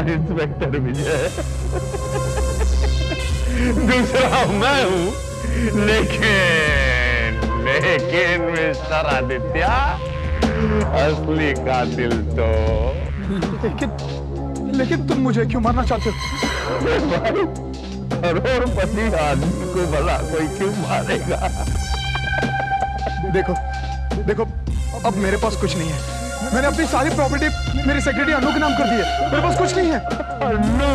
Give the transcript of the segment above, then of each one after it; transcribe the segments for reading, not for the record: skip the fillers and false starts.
Inspector विजय, दूसरा मैं हूं, लेकिन मिस्टर आदित्य, असली कातिल तो। लेकिन तुम मुझे क्यों मारना चाहते हो? भाई, करोड़पति आदमी को भला कोई क्यों मारेगा? देखो, अब मेरे पास कुछ नहीं है। मैंने अपनी सारी प्रॉपर्टी मेरे सेक्रेटरी अनु के नाम कर दी है। मेरे पास कुछ नहीं है। अनु,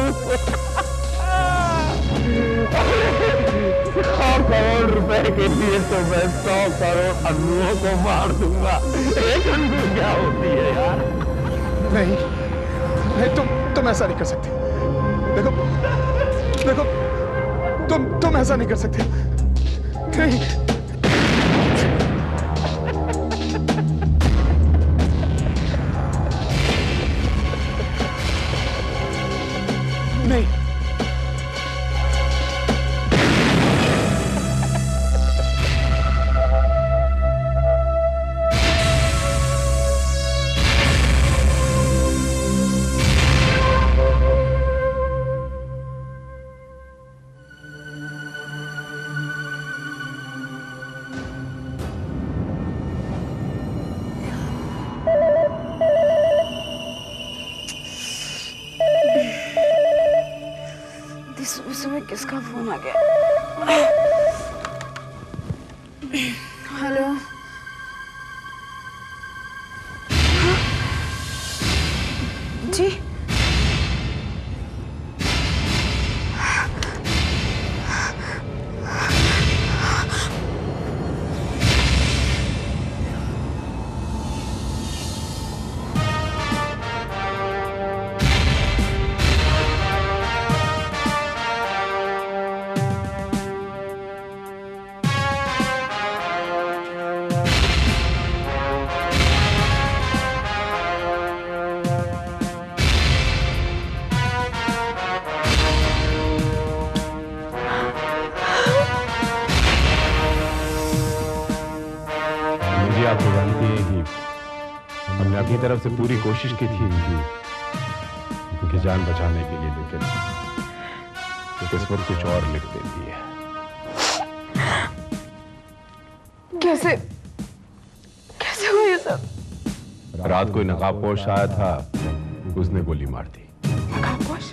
100 करोड़ रुपए के लिए तो मैं 100 करोड़ अन्नुओं को मार दूंगा। एक अन्नू क्या होती है यार? नहीं, तुम ऐसा नहीं कर सकते। देखो, तुम ऐसा नहीं कर सकते। नहीं। नहीं। सुबह किसका फोन आ गया? हेलो, जी आप तो जानती हैं कि हमने अपनी तरफ से पूरी कोशिश की थी उनकी जान बचाने के लिए, लेकिन किस्मत कुछ और लिख देती है। कैसे हुआ ये सब? रात को नकाबपोश आया था, उसने गोली मार दी। नकाबपोश?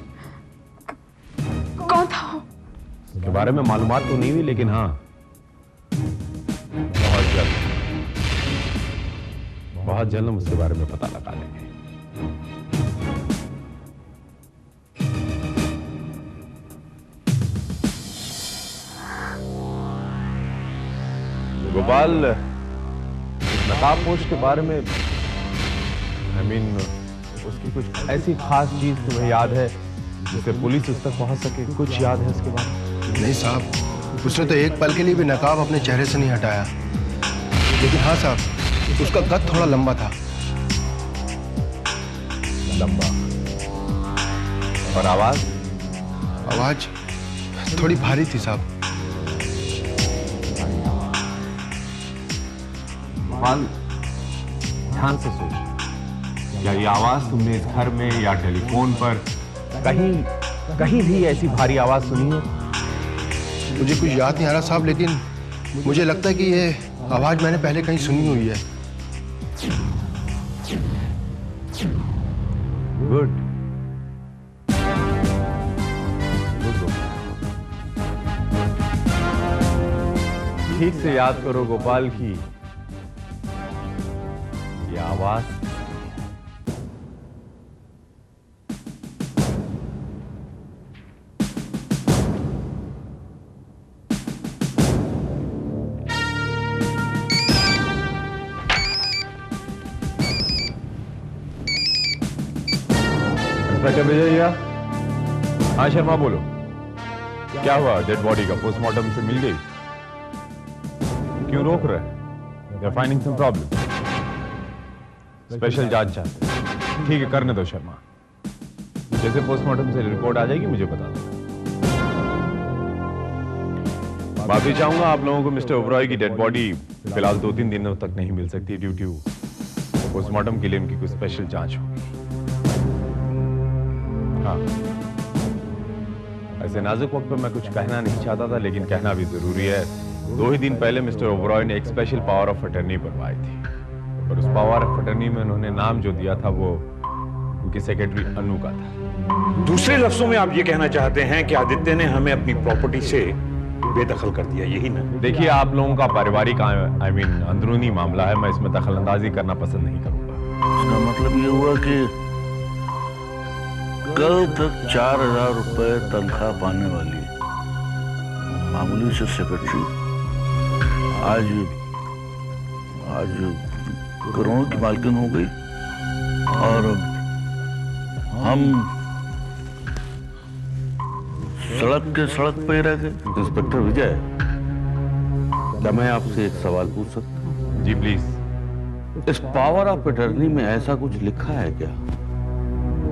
कौन था वो? उसके बारे में मालूमात तो नहीं हुई, लेकिन हाँ, बहुत जल्द हम उसके बारे में पता लगा लेंगे। गोपाल, नकाबपोश के बारे में उसकी कुछ ऐसी खास चीज तुम्हें याद है जिससे पुलिस उस तक पहुंच सके? कुछ याद है उसके बारे में? नहीं साहब, उसने तो एक पल के लिए भी नकाब अपने चेहरे से नहीं हटाया। लेकिन हाँ साहब, उसका कद थोड़ा लंबा था। लंबा? और आवाज? आवाज थोड़ी भारी थी साहब। ध्यान से सोच, क्या ये आवाज तुमने इस घर में या टेलीफोन पर कहीं भी ऐसी भारी आवाज सुनी है? मुझे कुछ याद नहीं आ रहा साहब, लेकिन मुझे लगता है कि ये आवाज मैंने पहले कहीं सुनी हुई है। गुड। ठीक से याद करो गोपाल की ये आवाज इंस्पेक्टर विजय। हाँ शर्मा बोलो, क्या हुआ? डेड बॉडी का पोस्टमार्टम से मिल गई? क्यों रोक रहे हैं? They're finding some problem. Special जांच चाहते हैं। ठीक है, करने दो शर्मा। जैसे पोस्टमार्टम से रिपोर्ट आ जाएगी मुझे बता दो। माफी चाहूंगा आप लोगों को, मिस्टर ओबरॉय की डेड बॉडी फिलहाल 2-3 दिनों तक नहीं मिल सकती ड्यू टू पोस्टमार्टम के लिए उनकी कुछ स्पेशल जांच होगी। हाँ, ऐसे नाजुक वक्त पे मैं कुछ कहना नहीं चाहता था, लेकिन कहना भी जरूरी है। 2 ही दिन पहले मिस्टर ओबरॉय ने एक स्पेशल पावर ऑफ अटर्नी बनवाई थी, और उस पावर ऑफ अटर्नी में उन्होंने नाम जो दिया था वो उनकी सेक्रेटरी अनु का था। दूसरे लफ्जों में आप ये कहना चाहते हैं कि आदित्य ने हमें अपनी प्रॉपर्टी से बेदखल कर दिया, यही ना? देखिए, आप लोगों का पारिवारिक अंदरूनी मामला है, मैं इसमें दखलंदाजी करना पसंद नहीं करूंगा। इसका मतलब ये हुआ कि कल तक 4000 रुपए तनख्वाह पाने वाली मामूली से सेक्रेटरी आज करोड़ों की मालकिन हो गई, और हम सड़क पे रह गए। इंस्पेक्टर विजय, क्या मैं आपसे एक सवाल पूछ सकता हूँ? जी प्लीज। इस पावर ऑफ अटर्नी में ऐसा कुछ लिखा है क्या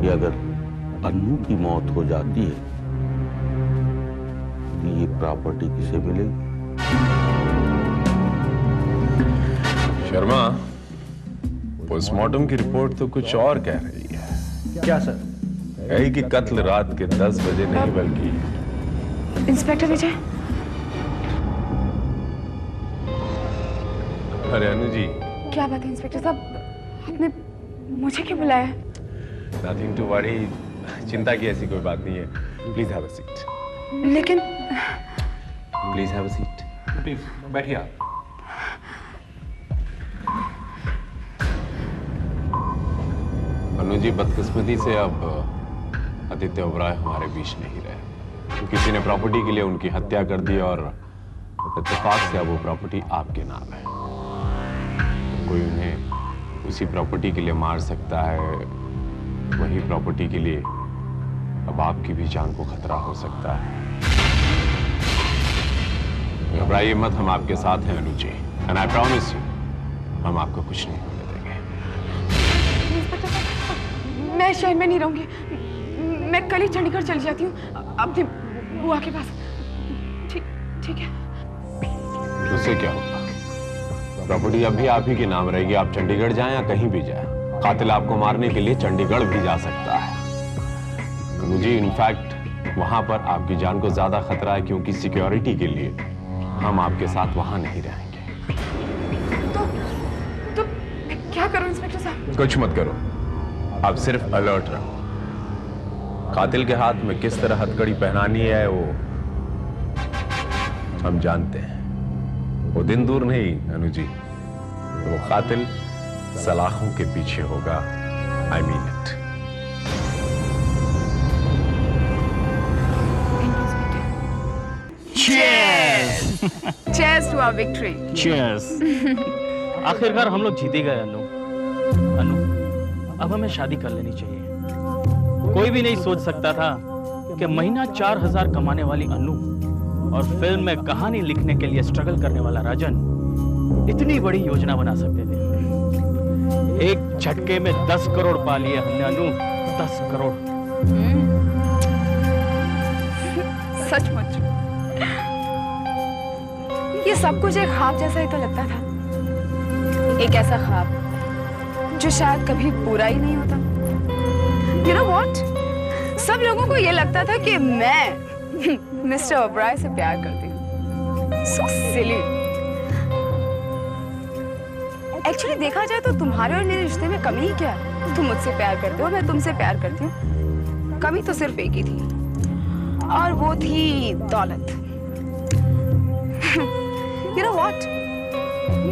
कि अगर अन्नू की मौत हो जाती है तो ये प्रॉपर्टी किसे मिलेगी? शर्मा, पोस्टमार्टम की रिपोर्ट तो कुछ और कह रही है। क्या सर? कही कि कत्ल रात के 10 बजे नहीं बल्कि। इंस्पेक्टर विजय, अरे अनु जी। क्या बात है इंस्पेक्टर साहब, आपने मुझे क्यों बुलाया? नथिंग टू वरी, चिंता की ऐसी कोई बात नहीं है। Please have a seat. लेकिन please have a seat. Please बैठिए आप। अनु जी, बदकिस्मती से अब आदित्य ओबरॉय हमारे बीच नहीं रहे। किसी ने प्रॉपर्टी के लिए उनकी हत्या कर दी, और इत्तेफाक से अब वो प्रॉपर्टी आपके नाम है। कोई उन्हें उसी प्रॉपर्टी के लिए मार सकता है, वही प्रॉपर्टी के लिए अब आपकी भी जान को खतरा हो सकता है। घबराइए मत, हम आपके साथ हैं Anu ji, and I promise you, हम आपको कुछ नहीं होने देंगे। इंस्पेक्टर साहब, मैं शहर में नहीं रहूंगी, मैं कल ही चंडीगढ़ चली जाती हूँ अपनी बुआ के पास। ठीक है? उससे क्या होगा? प्रॉपर्टी अब भी आप ही के नाम रहेगी। आप चंडीगढ़ जाएं या कहीं भी जाएं, कातिल आपको मारने के लिए चंडीगढ़ भी जा सकता है। मुझे इनफैक्ट वहां पर आपकी जान को ज्यादा खतरा है, क्योंकि सिक्योरिटी के लिए हम आपके साथ वहां नहीं रहेंगे। तो मैं क्या करूं इंस्पेक्टर साहब? कुछ मत करो, आप सिर्फ अलर्ट रहो। कातिल के हाथ में किस तरह हथकड़ी पहनानी है वो हम जानते हैं। वो दिन दूर नहीं अनु जी, वो कातिल सलाखों के पीछे होगा। I mean it. Cheers to our victory. Cheers. आखिरकार हम लोग जीते गए अनु। अब हमें शादी कर लेनी चाहिए। कोई भी नहीं सोच सकता था कि महीना 4000 कमाने वाली अनु और फिल्म में कहानी लिखने के लिए स्ट्रगल करने वाला राजन इतनी बड़ी योजना बना सकते थे। एक झटके में 10 करोड़ पा लिए हमने अनु, 10 करोड़। सचमुच ये सब कुछ एक ख्वाब जैसा ही तो लगता था। एक ऐसा ख्वाब जो शायद कभी पूरा ही नहीं होता। You know what? सब लोगों को ये लगता था कि मैं मिस्टर ओबरॉय से प्यार करती हूँ। So silly. Actually देखा जाए तो तुम्हारे और मेरे रिश्ते में कमी ही क्या है? तुम मुझसे प्यार करते हो, मैं तुमसे प्यार करती हूँ। कमी तो सिर्फ एक ही थी, और वो थी दौलत। You know what?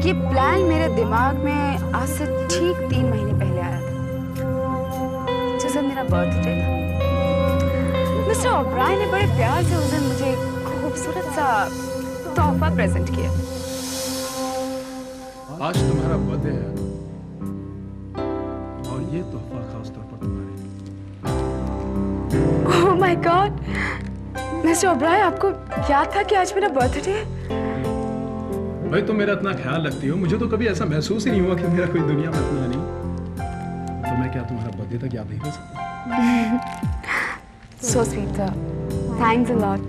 ये प्लान मेरे दिमाग में आज से ठीक 3 महीने पहले आया था, जिस दिन मेरा बर्थडे था। मिस्टर ओबरॉय ने बड़े प्यार से उस दिन मुझे एक खूबसूरत सा तोहफा प्रेजेंट किया। आज तुम्हारा बर्थडे है और ये तोहफा खास तौर पर तुम्हारे लिए। Oh my God, mister Oberoi आपको याद था कि आज मेरा बर्थडे है? भाई तुम मेरा इतना ख्याल रखती हो, मुझे तो कभी ऐसा महसूस ही नहीं हुआ कि मेरा कोई दुनिया में इतना नहीं। तो मैं क्या तुम्हारा बर्थडे तक याद नहीं कर सकता? So sweet sir. Thanks a lot.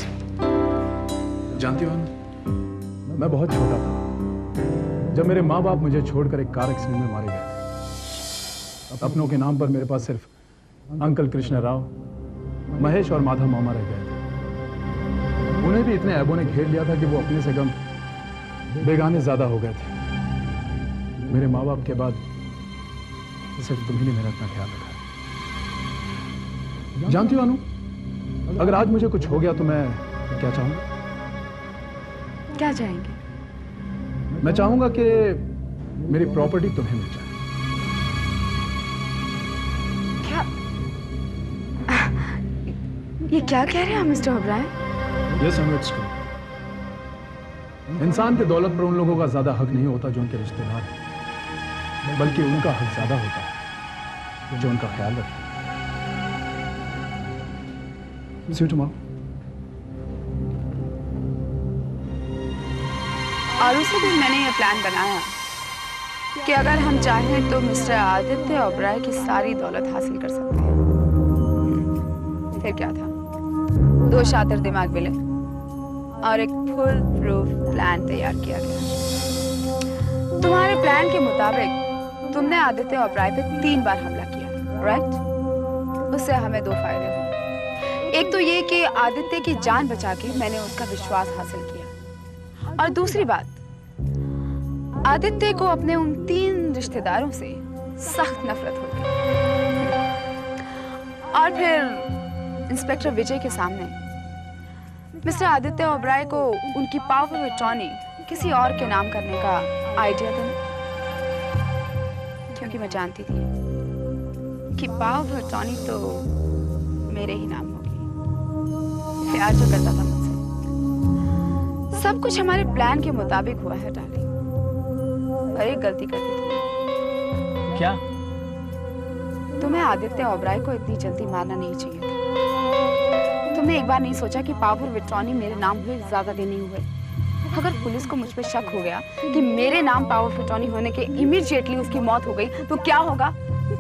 जानती हो मैं बहुत छोटा था जब मेरे माँ बाप मुझे छोड़कर एक कार एक्सीडेंट में मारे गए। अपनों के नाम पर मेरे पास सिर्फ अंकल कृष्ण राव महेश और माधव मामा रह गए थे। उन्हें भी इतने ऐबों ने घेर लिया था कि वो अपने से कम बेगाने ज्यादा हो गए थे। मेरे माँ बाप के बाद सिर्फ तुम्ही ने मेरा इतना ख्याल रखा है। जानती हो अनु, अगर आज मुझे कुछ हो गया तो मैं क्या चाहूंगा? क्या चाहेंगे? मैं चाहूंगा कि मेरी प्रॉपर्टी तुम्हें मिल जाए। क्या? ये क्या कह रहे हैं mister O'Brien? Yes Anu, it's true. इंसान के दौलत पर उन लोगों का ज्यादा हक नहीं होता जो उनके रिश्तेदार हैं, बल्कि उनका हक ज्यादा होता है जो उनका ख्याल रखे। See you tomorrow. और उसी दिन मैंने ये प्लान बनाया कि अगर हम चाहें तो मिस्टर आदित्य ओबराय की सारी दौलत हासिल कर सकते हैं। फिर क्या था, 2 शातिर दिमाग मिले और एक फुल प्रूफ प्लान तैयार किया गया। तुम्हारे प्लान के मुताबिक तुमने आदित्य ओबराय पे 3 बार हमला किया, राइट? उससे हमें 2 फायदे हुए। एक तो ये कि आदित्य की जान बचा के मैंने उसका विश्वास हासिल किया, और दूसरी बात, आदित्य को अपने उन 3 रिश्तेदारों से सख्त नफरत हो गई। और फिर इंस्पेक्टर विजय के सामने मिस्टर आदित्य ओबराय को उनकी पावर ऑफ अटॉर्नी किसी और के नाम करने का आइडिया था, क्योंकि मैं जानती थी कि पावर ऑफ अटॉर्नी तो मेरे ही नाम होगी। प्यार जो करता था मुझसे, सब कुछ हमारे प्लान के मुताबिक हुआ है डार्लिंग। पर एक गलती कर दी तुमने। क्या? तुम्हें आदित्य ओबराय को इतनी जल्दी मारना नहीं चाहिए था। तुमने एक बार नहीं सोचा कि पावर ऑफ अटॉर्नी मेरे नाम हुए, ज्यादा दिन नहीं हुए। अगर पुलिस को मुझ पर शक हो गया कि मेरे नाम पावर ऑफ अटॉर्नी होने के इमीडिएटली उसकी मौत हो गई तो क्या होगा?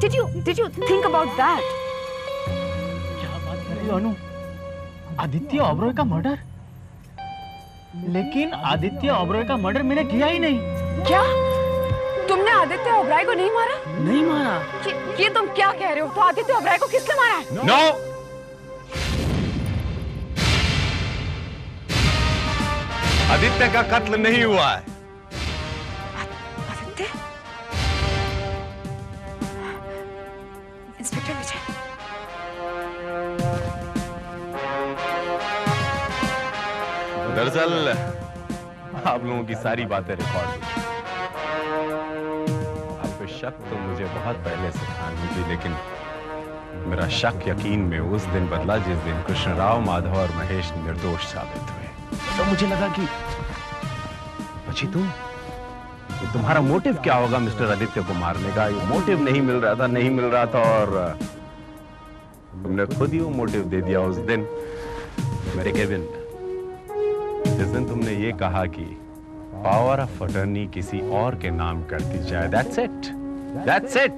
Did you think about that? क्या बात कर रही हो अनु? आदित्य ओबराय का मर्डर? लेकिन आदित्य ओबराय का मर्डर मैंने किया ही नहीं। क्या? तुमने आदित्य ओबराय को नहीं मारा? नहीं मारा। ये तुम क्या कह रहे हो? तो आदित्य ओबराय को किसने मारा है? नो! आदित्य का कत्ल नहीं हुआ है। आदित्य? इंस्पेक्टर विजय, दरअसल आप लोगों की सारी बातें रिकॉर्ड हुई। आप पे शक तो मुझे बहुत पहले से था मुझे, लेकिन मेरा शक यकीन में उस दिन बदला जिस दिन कृष्णराव, माधव और महेश निर्दोष साबित हुए। तो मुझे लगा कि बची तुम्हारा मोटिव क्या होगा मिस्टर आदित्य को मारने का? ये मोटिव नहीं मिल रहा था और तुमने खुद ही वो मोटिव दे दिया उस दिन मेरे केबिन में, जिस दिन तुमने ये कहा कि पावर ऑफ अटॉर्नी किसी और के नाम कर दी जाए। That's it.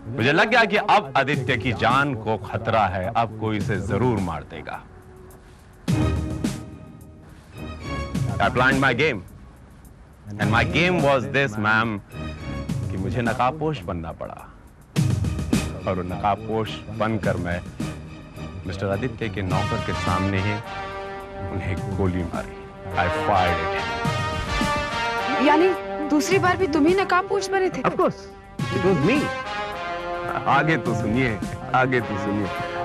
मुझे लग गया कि अब आदित्य की जान को खतरा है, अब कोई इसे जरूर मार देगा। I planned my game. And my game was this, ma'am, कि मुझे नकाबपोश बनना पड़ा और नकाबपोश बनकर मैं मिस्टर आदित्य के नौकर के सामने ही उन्हें गोली मारी। I fired it. यानी दूसरी बार भी तुम ही नकाबपोश बने थे? Of course, it was me. आगे तो सुनिए।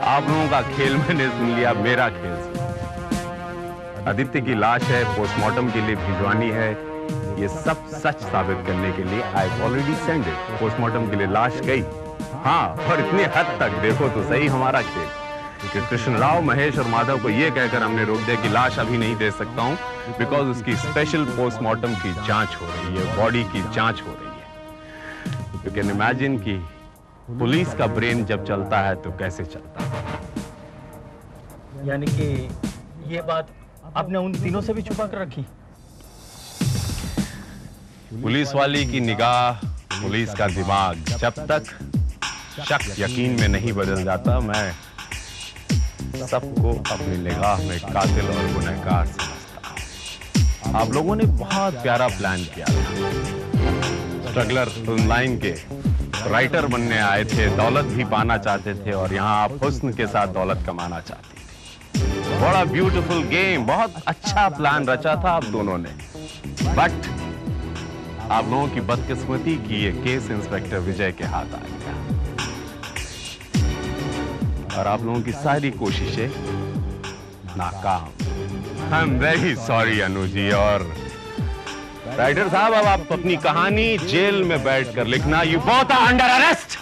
आप लोगों का खेल मैंने सुन लिया, मेरा खेल सुनिए। आदित्य की लाश है, पोस्टमार्टम के लिए भिजवानी है। ये सब सच साबित करने के लिए I already send it. Postmortem के लिए लाश गई, हाँ, और इतने हद तक देखो तो सही हमारा खेल कि कृष्णराव, महेश और माधव को ये कहकर हमने रोक दिया कि लाश अभी नहीं दे सकता हूं, बिकॉज उसकी स्पेशल पोस्टमार्टम की जांच हो रही है, बॉडी की जांच हो रही है। यू कैन इमेजिन कि पुलिस का ब्रेन जब चलता है तो कैसे चलता है। यानी कि ये बात आपने उन तीनों से भी छुपा कर रखी? पुलिस वाली की निगाह, पुलिस का दिमाग, जब तक शक यकीन में नहीं बदल जाता, मैं सबको अपनी निगाह में कातिल और गुनहगार समझता हूं। आप लोगों ने बहुत प्यारा प्लान किया। स्ट्रगलर फिल्म लाइन के आप राइटर बनने आए थे, दौलत भी पाना चाहते थे और यहाँ आप हुस्न के साथ दौलत कमाना चाहती थी। बड़ा ब्यूटीफुल गेम, बहुत अच्छा प्लान रचा था आप दोनों ने, बट आप लोगों की बदकिस्मती की ये केस इंस्पेक्टर विजय के हाथ आ गया और आप लोगों की सारी कोशिशें नाकाम। I am very sorry Anu ji. और राइटर साहब, अब आप अपनी कहानी जेल में बैठकर लिखना। You both are under arrest.